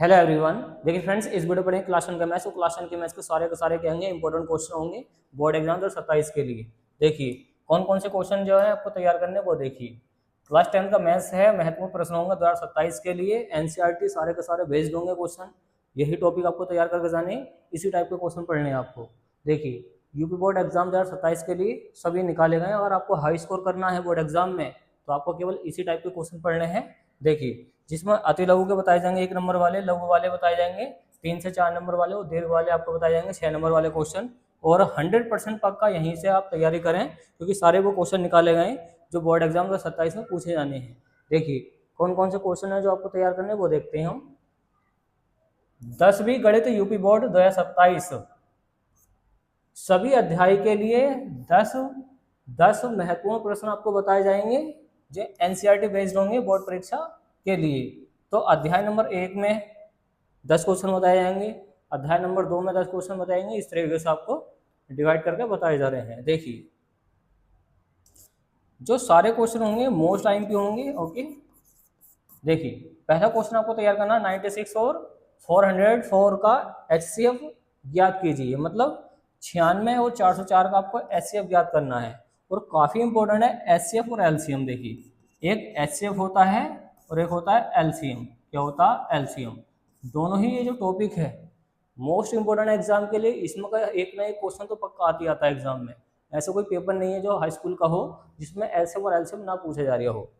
Hello everyone. देखिए friends, इस video पढ़ेंगे क्लास 10 का मैथ्स। और क्लास 10 के मैथ्स के सारे क्या होंगे, इंपॉर्टेंट क्वेश्चन होंगे बोर्ड एग्जाम 2027 के लिए। देखिए कौन कौन से क्वेश्चन जो है आपको तैयार करने वो देखिए। क्लास 10 का मैथ्स है, महत्वपूर्ण प्रश्न होंगे 2027 के लिए। एनसीईआरटी सारे के सारे भेज दूंगे क्वेश्चन, यही टॉपिक आपको तैयार करके जाने, इसी टाइप के क्वेश्चन पढ़ने हैं आपको। देखिए यूपी बोर्ड एग्जाम 2027 के लिए सभी निकाले गए, और आपको हाई स्कोर करना है बोर्ड एग्जाम में तो आपको केवल इसी टाइप के क्वेश्चन पढ़ने हैं। देखिए जिसमें अति लघु के बताए जाएंगे 1 नंबर वाले, लघु वाले बताए जाएंगे 3 से 4 नंबर वाले, और दीर्घ वाले आपको बताए जाएंगे 6 नंबर वाले क्वेश्चन। और 100% पक्का यहीं से आप तैयारी करें, क्योंकि सारे वो क्वेश्चन निकाले गए जो बोर्ड एग्जाम 2027 में पूछे जाने हैं। देखिए कौन कौन से क्वेश्चन है जो आपको तैयार करने वो देखते हैं हम। 10वीं गणित यूपी बोर्ड 2027 सभी अध्याय के लिए 10 महत्वपूर्ण प्रश्न आपको बताए जाएंगे जो एनसीईआरटी बेस्ड होंगे बोर्ड परीक्षा के लिए। तो अध्याय नंबर 1 में 10 क्वेश्चन बताए जाएंगे, अध्याय नंबर 2 में 10 क्वेश्चन बताएंगे, इस तरीके से आपको डिवाइड करके बताए जा रहे हैं। देखिए जो सारे क्वेश्चन होंगे मोस्ट आईएमपी होंगे। ओके, देखिए पहला क्वेश्चन आपको तैयार करना 96 और 404 का एचसीएफ ज्ञात कीजिए। मतलब 96 और 404 का आपको एचसीएफ ज्ञात करना है, और काफी इंपॉर्टेंट है एचसीएफ और एलसीएम। देखिए एक एचसीएफ होता है और एक होता है एलसीएम। क्या होता है? एलसीएम। दोनों ही ये जो टॉपिक है मोस्ट इंपॉर्टेंट है एग्जाम के लिए। इसमें का एक ना एक क्वेश्चन तो पक्का आती आता है एग्जाम में। ऐसा कोई पेपर नहीं है जो हाई स्कूल का हो जिसमें एचसीएफ और एलसीएम ना पूछे जा रहा हो।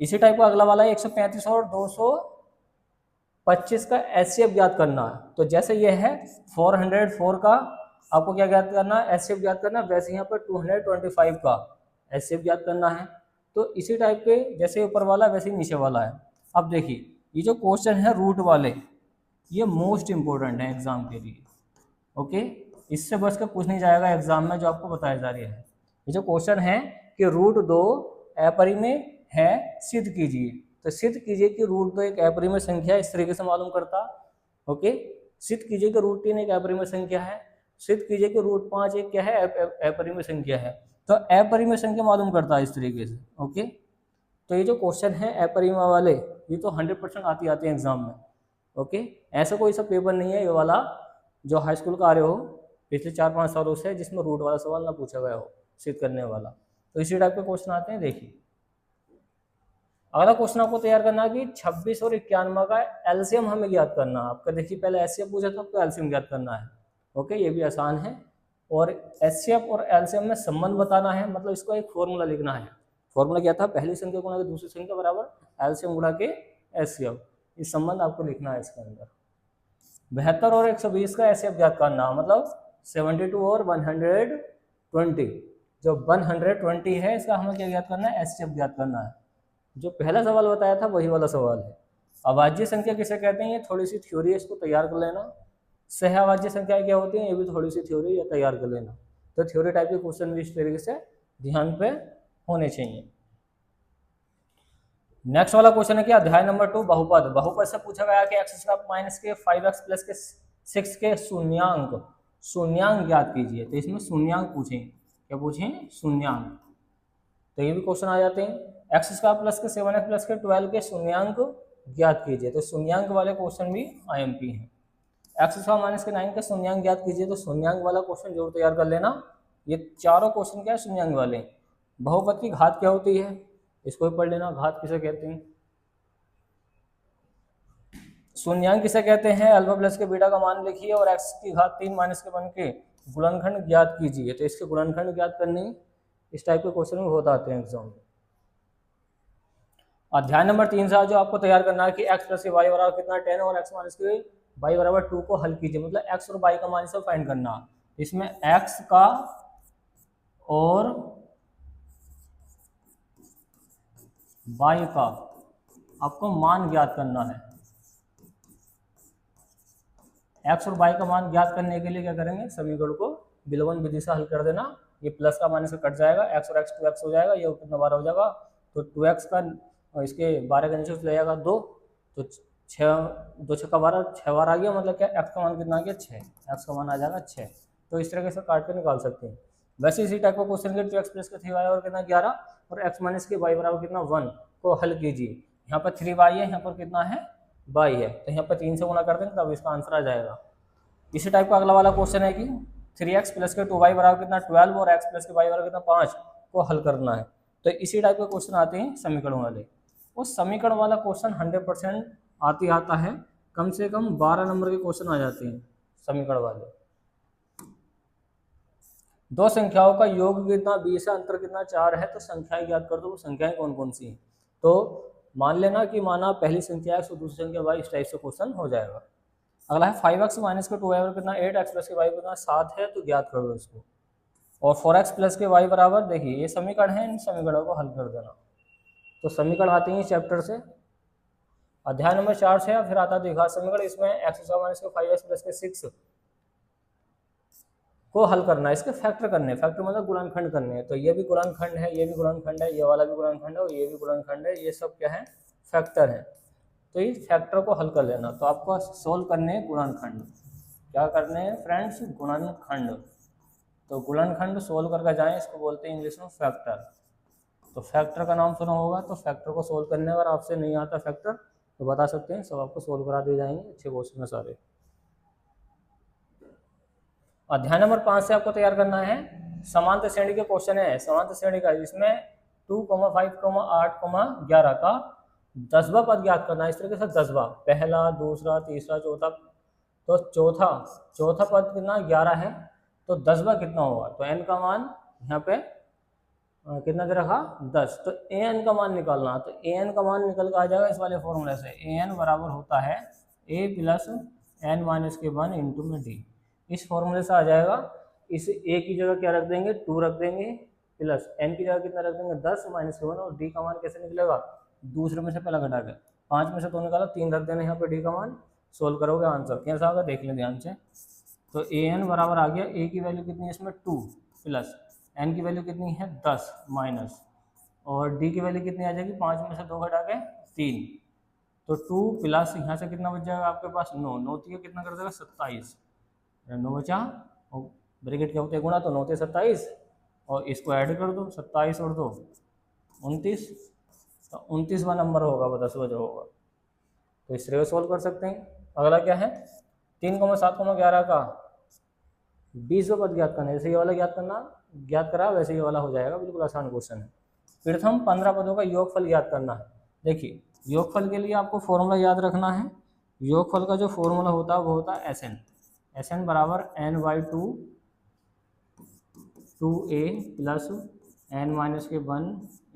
इसी टाइप का अगला वाला है 135 और 225 का एचसीएफ ज्ञात करना है। तो जैसे ये है 404 का आपको क्या ज्ञात करना है, एचसीएफ ज्ञात करना है, वैसे यहाँ पर 225 का एचसीएफ ज्ञात करना है। तो इसी टाइप के जैसे ऊपर वाला वैसे ही नीचे वाला है। अब देखिए ये जो क्वेश्चन है रूट वाले, ये मोस्ट इंपॉर्टेंट है एग्जाम के लिए। ओके, इससे बच कर कुछ नहीं जाएगा एग्जाम में जो आपको बताया जा रहा है। ये जो क्वेश्चन है कि रूट 2 अपरिमेय है, सिद्ध कीजिए। तो सिद्ध कीजिए कि रूट 2 एक अपरिमेय संख्या है, इस तरीके से मालूम करता। ओके, सिद्ध कीजिए कि रूट 3 एक अपरिमेय संख्या है, सिद्ध कीजिए कि रूट 5 एक क्या है, अपरिमेय संख्या है। तो अपरिमेय संख्या मालूम करता है इस तरीके से। ओके, तो ये जो क्वेश्चन है अपरिमेय वाले ये तो 100% आते हैं एग्जाम में। ओके, ऐसा कोई सा पेपर नहीं है ये वाला जो हाई स्कूल का आ रहे हो पिछले 4-5 सालों से जिसमें रूट वाला सवाल ना पूछा गया हो, सिद्ध करने वाला। तो इसी टाइप के क्वेश्चन आते हैं। देखिए अगला क्वेश्चन आपको तैयार करना है कि 26 और 91 का एलसीएम हमें ज्ञात करना है आपका। देखिए पहले एचसीएफ पूछा था, आपको एलसीएम ज्ञात करना है। ओके, ये भी आसान है। और एचसीएफ और एलसीएम में संबंध बताना है, मतलब इसको एक फॉर्मूला लिखना है। फॉर्मूला क्या था? पहली संख्या गुणा के दूसरी संख्या बराबर एलसीएम गुणा के एचसीएफ। इस संबंध आपको लिखना है इसके अंदर। 72 और 120 का एचसीएफ ज्ञात करना, मतलब 72 और 120। जो 120 है इसका हमें क्या ज्ञात करना है? एचसीएफ ज्ञात करना है। जो पहला सवाल बताया था वही वाला सवाल है। अभाज्य संख्या किसे कहते हैं, ये थोड़ी सी थ्योरी है, इसको तैयार कर लेना। सहअभाज्य संख्या क्या होती है, ये भी थोड़ी सी थ्योरी है, तैयार कर लेना। तो थ्योरी टाइप के क्वेश्चन भी इस तरीके से ध्यान पे होने चाहिए। नेक्स्ट वाला क्वेश्चन है कि अध्याय नंबर 2 बहुपद। बहुपद से पूछा गया कि x माइनस के 5x प्लस के 6 के शून्यांक ज्ञात कीजिए। तो इसमें शून्यांक पूछें, क्या पूछें? शून्यांक। तो ये भी क्वेश्चन आ जाते हैं। x² प्लस के 7x प्लस के 12 के शून्यांक ज्ञात कीजिए। तो शून्यांक वाले क्वेश्चन भी आईएमपी हैं। x² माइनस के 9 के शून्यांक ज्ञात कीजिए। तो शून्यांक वाला क्वेश्चन जरूर तैयार कर लेना। ये चारों क्वेश्चन क्या है? शून्यांक वाले। बहुपद की घात क्या होती है, इसको भी पढ़ लेना। घात किसे कहते हैं? शून्यांक किसे कहते हैं? अल्फा प्लस के बीटा का मान लिखिए और x की घात 3 माइनस के 1 के गुणनखंड ज्ञात कीजिए। तो इसके गुणनखंड ज्ञात करने इस टाइप के क्वेश्चन में बहुत आते हैं एग्जाम में। अध्याय नंबर 3 से जो आपको तैयार करना है कि x प्लस वाई बराबर कितना 10 और x माइनस के y बराबर 2 को हल कीजिए। मतलब x और y का मान इसे फाइंड करना। इसमें x का और y का आपको मान ज्ञात करना है। x और y का मान ज्ञात करने के लिए क्या करेंगे? समीकरण को विलोपन विधि से हल कर देना। ये प्लस का मान इसका कट जाएगा, x और x 2x हो जाएगा, ये कितना 12 हो जाएगा। तो 2x का इसके 12 का नीचे ले जाएगा 2, तो 6 2 6 12 6 बार आ गया। मतलब क्या x का मान कितना आ गया? 6। x का मान आ जाएगा 6। तो इस तरीके से काट के निकाल सकते हैं। वैसे इसी टाइप का क्वेश्चन के 2x प्लस के 3y और कितना 11 और x माइनस के y बराबर कितना 1 को हल कीजिए। यहाँ पर 3y है, यहाँ पर कितना है बाई है, तो यहाँ पर 3 से गुना कर देंगे तब इसका आंसर आ जाएगा। इसी टाइप का अगला वाला क्वेश्चन है कि 3x प्लस के 2y बराबर कितना 12 और x प्लस के y बराबर कितना 5 को हल करना है। तो इसी टाइप के क्वेश्चन आते हैं समीकरण वाले। उस समीकरण वाला क्वेश्चन 100% आता है, कम से कम 12 नंबर के क्वेश्चन आ जाते हैं समीकरण वाले। दो संख्याओं का योग कितना 20 है, अंतर कितना 4 है, तो संख्याएं ज्ञात कर दो। वो संख्याएं कौन कौन सी हैं, तो मान लेना कि माना पहली संख्या x और दूसरी संख्या y, इस टाइप से क्वेश्चन हो जाएगा। अगला है 5x माइनस के 2y बराबर कितना 8x प्लस के y कितना 7 है, तो ज्ञात कर दो इसको। और 4x प्लस के y बराबर, देखिए ये समीकरण है, इन समीकरणों को हल कर देना। तो समीकरण आते हैं चैप्टर से, अध्याय नंबर 4 से, या फिर आता देखा समीकरण। इसमें x माइनस के 5x प्लस के 6 को हल करना है, इसके फैक्टर करने, फैक्टर मतलब गुणनखंड करने हैं। तो ये भी गुणनखंड है, ये भी गुणनखंड है, ये वाला भी गुणनखंड है और ये भी गुणनखंड है, ये सब क्या है फैक्टर है। तो इस फैक्टर को हल कर लेना। तो आपको सोल्व करने गुणनखंड, क्या करने हैं फ्रेंड्स, गुणनखंड। तो गुणनखंड सोल्व करके जाएं, इसको बोलते हैं इंग्लिश में फैक्टर। तो फैक्टर का नाम सुना होगा, तो फैक्टर को सोल्व करने अगर आपसे नहीं आता फैक्टर तो बता सकते हैं, सब आपको सोल्व करा दिए जाएंगे, अच्छे क्वेश्चन है सारे। अध्याय नंबर 5 से आपको तैयार करना है समांतर श्रेणी के क्वेश्चन है, समांतर श्रेणी का, जिसमें 2, 5, 8, 11 का 10वां पद ज्ञात करना है। इस तरीके से 10वां, पहला, दूसरा, तीसरा, चौथा। तो चौथा पद कितना 11 है, तो 10वां कितना होगा, तो n का मान यहाँ पे कितना दे रखा 10, तो an का मान निकालना। तो an का मान निकल कर आ जाएगा इस वाले फॉर्मूले से, an बराबर होता है a प्लस n माइनस के 1 इंटू में d। इस फॉर्मूले से आ जाएगा। इस a की जगह क्या रख देंगे 2 रख देंगे, प्लस n की जगह कितना रख देंगे 10 माइनस के 1, और d का मान कैसे निकलेगा, दूसरे में से पहला घटा के 5 में से 2 निकाला, 3 रख देना यहाँ पे d का मान। सोल्व करोगे आंसर कैसा होगा देख लें ध्यान से। तो an बराबर आ गया, a की वैल्यू कितनी है इसमें 2, प्लस n की वैल्यू कितनी है 10 माइनस, और d की वैल्यू कितनी आ जाएगी 5 में से 2 घटा के 3। तो 2 प्लस यहाँ से कितना बच जाएगा आपके पास 9, 9 कितना कर देगा 27, 9 बचा, और ब्रैकेट क्या होते हैं गुणा, तो 9 से 27, और इसको ऐड कर दो 27 और 2 29, तो 29वां नंबर होगा, वो 10वां जो होगा। तो इस तरह सॉल्व कर सकते हैं। अगला क्या है 3, 7, 11 का 20वां पद ज्ञात करना है। जैसे ये वाला ज्ञात करा वैसे ये वाला हो जाएगा, बिल्कुल आसान क्वेश्चन है। प्रथम 15 पदों का योगफल ज्ञात करना है। देखिए योगफल के लिए आपको फॉर्मूला याद रखना है। योगफल का जो फॉर्मूला होता है वो होता है SN बराबर n/2 2a plus n minus के 1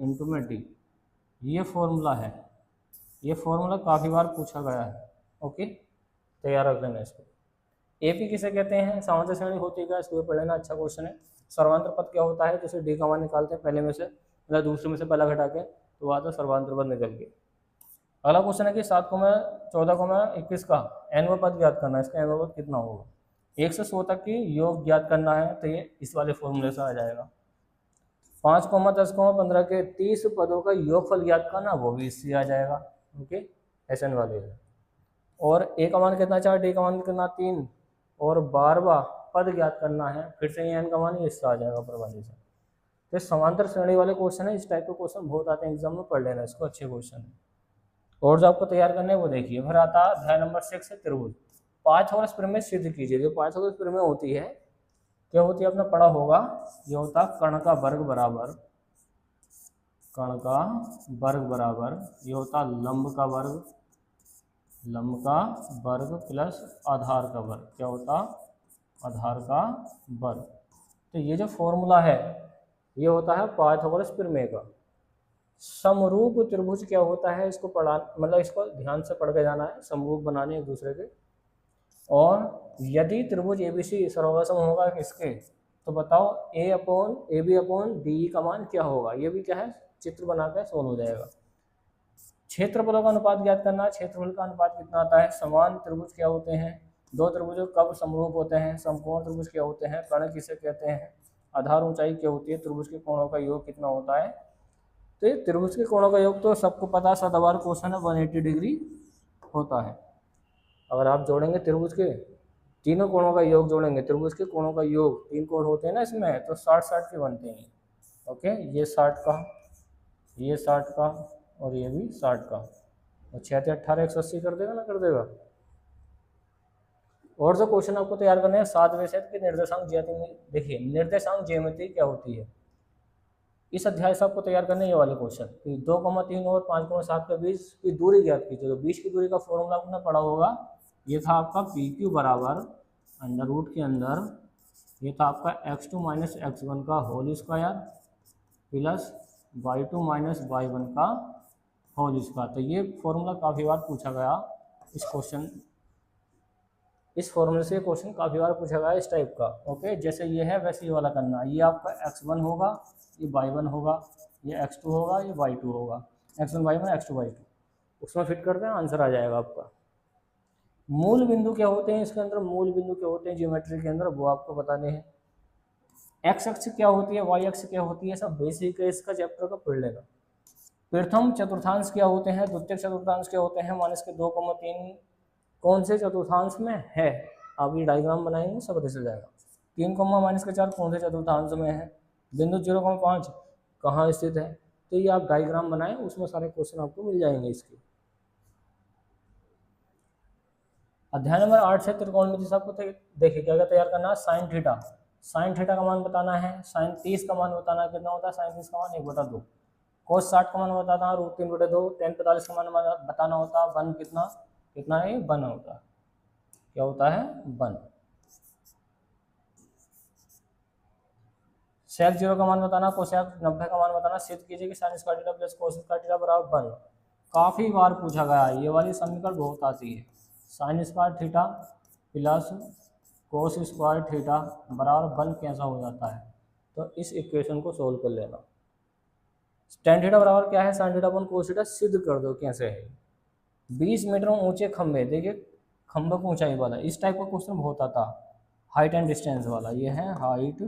इंटू में d। ये फॉर्मूला है, ये फॉर्मूला काफ़ी बार पूछा गया है। ओके, तैयार रख लेना इसको। AP किसे कहते हैं, समांतर श्रेणी होती है, इसको पढ़ लेना, अच्छा क्वेश्चन है। सर्वांतर पद क्या होता है, जैसे d का मान निकालते हैं पहले में से, मतलब दूसरे में से पहला घटा के, तो आता सर्वांतर पद निकल के। अगला क्वेश्चन है कि 7, 14, 21 का nवां पद ज्ञात करना है। इसका nवां पद कितना होगा, 1 से 100 तक की योग ज्ञात करना है, तो ये इस वाले फॉर्मूले से आ जाएगा। 5, 10, 15 के 30 पदों का योगफल ज्ञात करना, वो भी इससे आ जाएगा। ओके, SN वाले है। और a का मान कितना 4, d का मान कितना 3, और 12वां पद ज्ञात करना है, फिर से n का मान इससे आ जाएगा ऊपर वाले से। तो समांतर श्रेणी वाले क्वेश्चन है, इस टाइप के क्वेश्चन बहुत आते हैं एग्जाम में, पढ़ लेना इसको, अच्छे क्वेश्चन है। और जो आपको तैयार करने हैं वो देखिए। फिर आता है अध्याय नंबर 6 है त्रिभुज। पाइथागोरस प्रमेय सिद्ध कीजिए। जो पाइथागोरस प्रमेय होती है क्या होती है, आपने पढ़ा होगा, ये होता कर्ण का वर्ग बराबर, कर्ण का वर्ग बराबर, ये होता लंब का वर्ग, लंब का वर्ग प्लस आधार का वर्ग, क्या होता आधार का वर्ग। तो ये जो फॉर्मूला है ये होता है पाइथागोरस प्रमेय का। समरूप त्रिभुज क्या होता है, इसको पढ़ा, मतलब इसको ध्यान से पढ़ के जाना है, समरूप बनाने एक दूसरे के। और यदि त्रिभुज ABC सर्वसम होगा किसके, तो बताओ AB अपॉन DE का मान क्या होगा, ये भी क्या है चित्र बना कर सोल्व हो जाएगा। क्षेत्रफलों का अनुपात ज्ञात करना है। क्षेत्रफल का अनुपात कितना आता है। समान त्रिभुज क्या होते हैं, दो त्रिभुज कब समरूप होते हैं। समकोण त्रिभुज क्या होते हैं, कर्ण किसे कहते हैं। आधार ऊंचाई क्या होती है। त्रिभुज के कोणों का योग कितना होता है। तो ये त्रिभुज के कोणों का योग तो सबको पता, सदाबहार क्वेश्चन है, 180 डिग्री होता है। अगर आप जोड़ेंगे त्रिभुज के तीनों कोणों का योग जोड़ेंगे, त्रिभुज के कोणों का योग, 3 कोण होते हैं ना इसमें, तो 60-60 के बनते हैं। ओके, ये 60 का, ये 60 का, और ये भी 60 का, तो 6 18 180 कर देगा ना, कर देगा। और जो क्वेश्चन आपको तैयार करने हैं 7वें सेट के निर्देशांक ज्यामिति। देखिए निर्देशांक ज्यामिति क्या होती है, इस अध्याय से आपको तैयार करने ये वाले क्वेश्चन कि 2,3 और 5,7 के बीच की दूरी ज्ञात कीजिए। तो बीच की दूरी का फॉर्मूला आपने पढ़ा होगा, ये था आपका पी क्यू बराबर अंडर रूट के अंदर, ये था आपका x2 माइनस x1 का whole square plus y2 minus y1 का होल स्क्वायर। तो ये फॉर्मूला काफ़ी बार पूछा गया इस फॉर्मूले से क्वेश्चन काफ़ी बार पूछा गया इस टाइप का। ओके, जैसे ये है वैसे ये वाला करना है। ये आपका x1 होगा, ये y1 होगा, ये x2 होगा, ये y2 होगा, x1 y1 x2 y2, उसमें फिट करते हैं, आंसर आ जाएगा आपका। मूल बिंदु क्या होते हैं इसके अंदर, मूल बिंदु क्या होते हैं ज्योमेट्री के अंदर, वो आपको बताने हैं। एक्स अक्ष क्या होती है, वाई अक्ष क्या होती है, सब बेसिक है इसका, चैप्टर का पढ़ लेना। प्रथम चतुर्थांश क्या होते हैं, द्वितीय चतुर्थांश क्या होते हैं, -के 2,3 कौन से चतुर्थांश में है, आप ये डायग्राम बनाएंगे सब पता चल जाएगा। 3, -4 कौन से चतुर्थांश में है, बिंदु 0,5 कहाँ स्थित है। तो ये आप डायग्राम बनाएं, उसमें सारे क्वेश्चन आपको मिल जाएंगे इसके। अध्याय नंबर 8 से त्रिकोणमिति से आपको देखिए क्या क्या तैयार करना है। साइन थीटा का मान बताना है, साइन 30 का मान बताना है, कितना होता है साइन 30 का मान 1/2, कोस 60 का मान बताना है √3/2, tan 45 का मान बताना होता है, वन कितना है, वन होता है, क्या होता है, वन। सेक 0 का मान बताना, कोसेक 90 का मान बताना, सिद्ध कीजिए कि sine square theta plus cos square theta बराबर 1। काफ़ी बार पूछा गया है, ये वाली समीकरण बहुत आती है, sine square theta plus cos square theta बराबर 1 कैसा हो जाता है। तो इस इक्वेशन को सोल्व कर लेना। tan थीटा बराबर क्या है, sine theta upon cos theta, सिद्ध कर दो कैसे है। 20 मीटर ऊंचे खंभे, देखिए खंभे की ऊंचाई वाला, इस टाइप का क्वेश्चन बहुत आता, हाइट एंड डिस्टेंस वाला। ये है height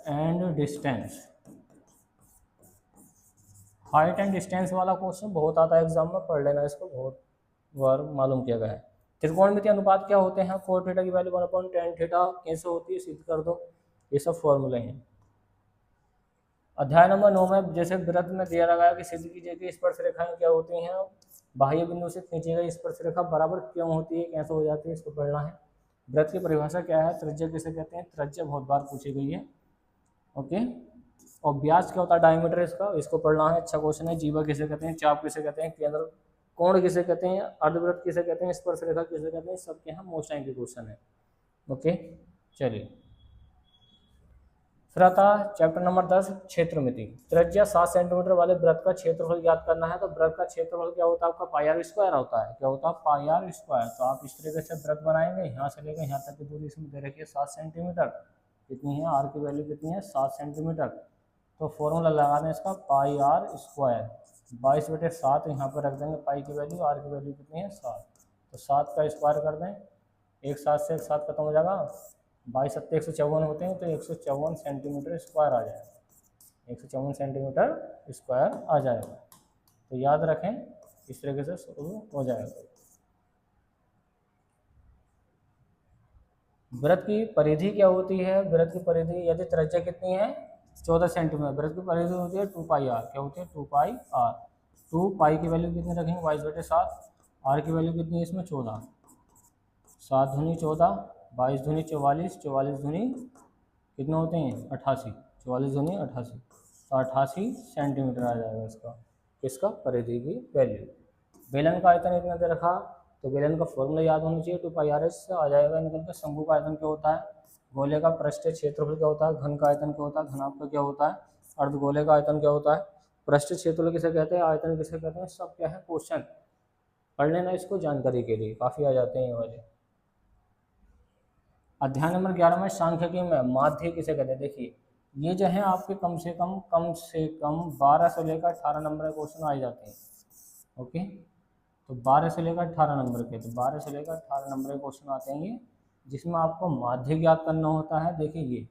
and distance, height and distance वाला क्वेश्चन बहुत आता है एग्जाम में, पढ़ लेना इसको, बहुत बार मालूम किया गया है। त्रिकोणमिति अनुपात क्या होते हैं, कोट थीटा की वैल्यू 1/tan थीटा कैसे होती है, सिद्ध कर दो, ये सब फॉर्मूले हैं। अध्याय नंबर 9 में जैसे वृत्त में दिया गया कि सिद्ध कीजिए कि स्पर्श रेखाएं क्या होती हैं, बाह्य बिंदु से खींची गई स्पर्श रेखा बराबर क्यों होती है, कैसे हो जाती है, इसको पढ़ना है। वृत्त की परिभाषा क्या है, त्रिज्या किसे कहते हैं, त्रिज्या बहुत बार पूछी गई है। ओके, और व्यास क्या होता है, डायमीटर इसको पढ़ना है, अच्छा क्वेश्चन है। जीवा किसे कहते हैं, चाप किसे कहते हैं, केंद्र कोण किसे कहते हैं, अर्धवृत्त किसे कहते हैं, स्पर्श रेखा किसे कहते हैं, सबके यहाँ मोस्ट टाइम के क्वेश्चन है। ओके, चलिए फिर आता चैप्टर नंबर 10 क्षेत्रमिति। त्रिज्या 7 सेंटीमीटर वाले वृत्त का क्षेत्रफल ज्ञात करना है। तो वृत्त का क्षेत्रफल क्या होता है आपका, पाई आर स्क्वायर होता है, क्या होता है, पाई आर स्क्वायर। तो आप इस तरीके से वृत्त बनाएंगे, यहाँ से लेकर यहाँ तक की दूरी इसमें दे रखी है 7 सेंटीमीटर, कितनी है, आर की वैल्यू कितनी है, 7 सेंटीमीटर। तो फॉर्मूला लगा दें इसका, पाई आर स्क्वायर 22/7 यहाँ पर रख देंगे, पाई की वैल्यू, आर की वैल्यू कितनी है 7। तो 7 का स्क्वायर कर दें, एक 7 से एक 7 खत्म हो जाएगा, 22 7 154 होते हैं, तो 154 सेंटीमीटर स्क्वायर आ जाएगा, 154 सेंटीमीटर स्क्वायर आ जाएगा। तो याद रखें, इस तरीके से शुरू हो जाएगा। वृत्त की परिधि क्या होती है, वृत्त की परिधि यदि त्रिज्या कितनी है 14 सेंटीमीटर, वृत्त की परिधि होती है 2 पाई आर, क्या होती है 2 पाई आर। 2 पाई की वैल्यू कितनी रखेंगे 22/7, आर की वैल्यू कितनी है इसमें 14, 7 दूनी 14, 22 दूनी 44, 44 दूनी कितना होते हैं 88, 44 दूनी 88, तो 88 सेंटीमीटर आ जाएगा इसका परिधि की वैल्यू। बेलन का आयतन इतना दे रखा, तो बेलन का फॉर्मूला याद होना चाहिए, 2 पाई आर एस से आ जाएगा निकल के। शंकु का आयतन क्या होता है, गोले का पृष्ठीय क्षेत्रफल क्या होता है, घन का आयतन क्या होता है, घन आपका क्या होता है, अर्धगोले का आयतन क्या होता है, पृष्ठीय क्षेत्रफल किसे कहते हैं, आयतन किसे कहते हैं, सब क्या है क्वेश्चन, पढ़ लेना इसको जानकारी के लिए, काफ़ी आ जाते हैं ये वाले। अध्याय नंबर 11 में सांख्यिकी में माध्य किसे कहते हैं। देखिए ये जो है आपके कम से कम 12 से लेकर 18 नंबर के क्वेश्चन आ जाते हैं। ओके, तो 12 से लेकर 18 नंबर के, तो 12 से लेकर 18 नंबर के क्वेश्चन आते हैं ये, जिसमें आपको माध्य ज्ञात करना होता है। देखिए ये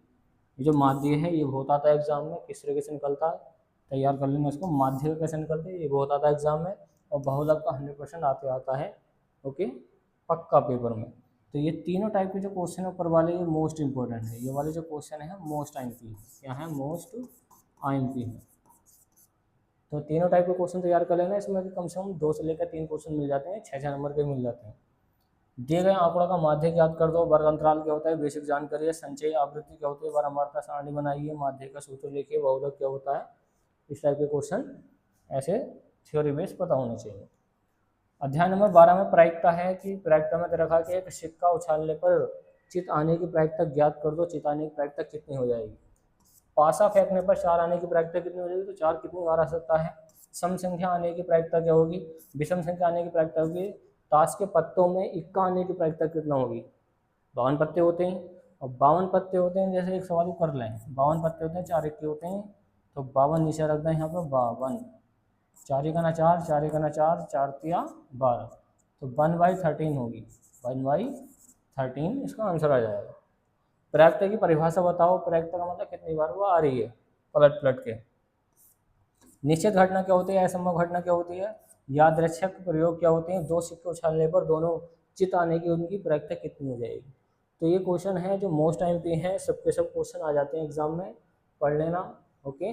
जो माध्य है ये बहुत आता है एग्जाम में, किस तरीके से निकलता है, तैयार कर लेना इसको, माध्य कैसे निकलते हैं ये बहुत आता है एग्जाम में, और बहुलक का 100% आता है। ओके, पक्का पेपर में। तो ये तीनों टाइप के जो क्वेश्चन है ऊपर वाले, ये मोस्ट इंपॉर्टेंट है, ये वाले जो क्वेश्चन है मोस्ट टाइम की, क्या है मोस्ट IMP है। तो तीनों टाइप के क्वेश्चन तैयार कर लेना, इसमें कम से कम 2 से लेकर 3 क्वेश्चन मिल जाते हैं, 6 नंबर के मिल जाते हैं। दिए गए आंकड़ों का माध्यक याद कर दो, वर्ग अंतराल क्या होता है, बेसिक जानकारी है, संचयी आवृत्ति क्या होती है, बारंबारता सारणी बनाइए, माध्यक का सूत्र लिखिए, बहुलक क्या होता है। इस टाइप के क्वेश्चन ऐसे थ्योरी बेस पता होने चाहिए। अध्याय नंबर 12 में प्रायिकता है कि प्रायिकता में रखा कि एक सिक्का उछालने पर चित आने की प्रायिकता ज्ञात कर दो, चित आने की प्रायिकता कितनी हो जाएगी। पासा फेंकने पर 4 आने की प्रायिकता कितनी हो जाएगी, तो 4 कितनी बार आ सकता है। सम संख्या आने की प्रायिकता क्या होगी, विषम संख्या आने की प्रायिकता होगी। ताश के पत्तों में इक्का आने की प्रायिकता कितना होगी, 52 पत्ते होते हैं, और 52 पत्ते होते हैं, जैसे एक सवाल कर लें 52 पत्ते होते हैं, 4 इक्के होते हैं, तो 52 नीचे रख दें यहाँ पर 52, 4 एक ना 4, 4 एक ना 4, 4 तिया 12, तो 1/13 होगी, 1/13 इसका आंसर आ जाएगा। प्रायिकता की परिभाषा बताओ, प्रायिकता का मतलब कितनी बार वो आ रही है पलट पलट के। निश्चित घटना क्या होती है, असंभव घटना क्या होती है, यादृच्छिक प्रयोग क्या होते हैं, 2 सिक्के उछालने पर दोनों चित आने की उनकी प्रायिकता कितनी हो जाएगी। तो ये क्वेश्चन है जो मोस्ट IMP है, सबके सब क्वेश्चन आ जाते हैं एग्जाम में, पढ़ लेना। ओके,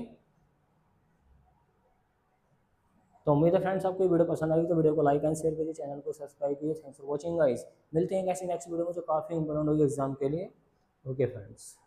तो उम्मीद है फ्रेंड्स आपको वीडियो पसंद आई, तो वीडियो को लाइक एंड शेयर कीजिए, चैनल को सब्सक्राइब कीजिए। थैंक्स फॉर वॉचिंग गाइस, मिलते हैं कैसी नेक्स्ट वीडियो में जो काफ़ी इंपॉर्टेंट होगी एग्जाम के लिए। Okay friends.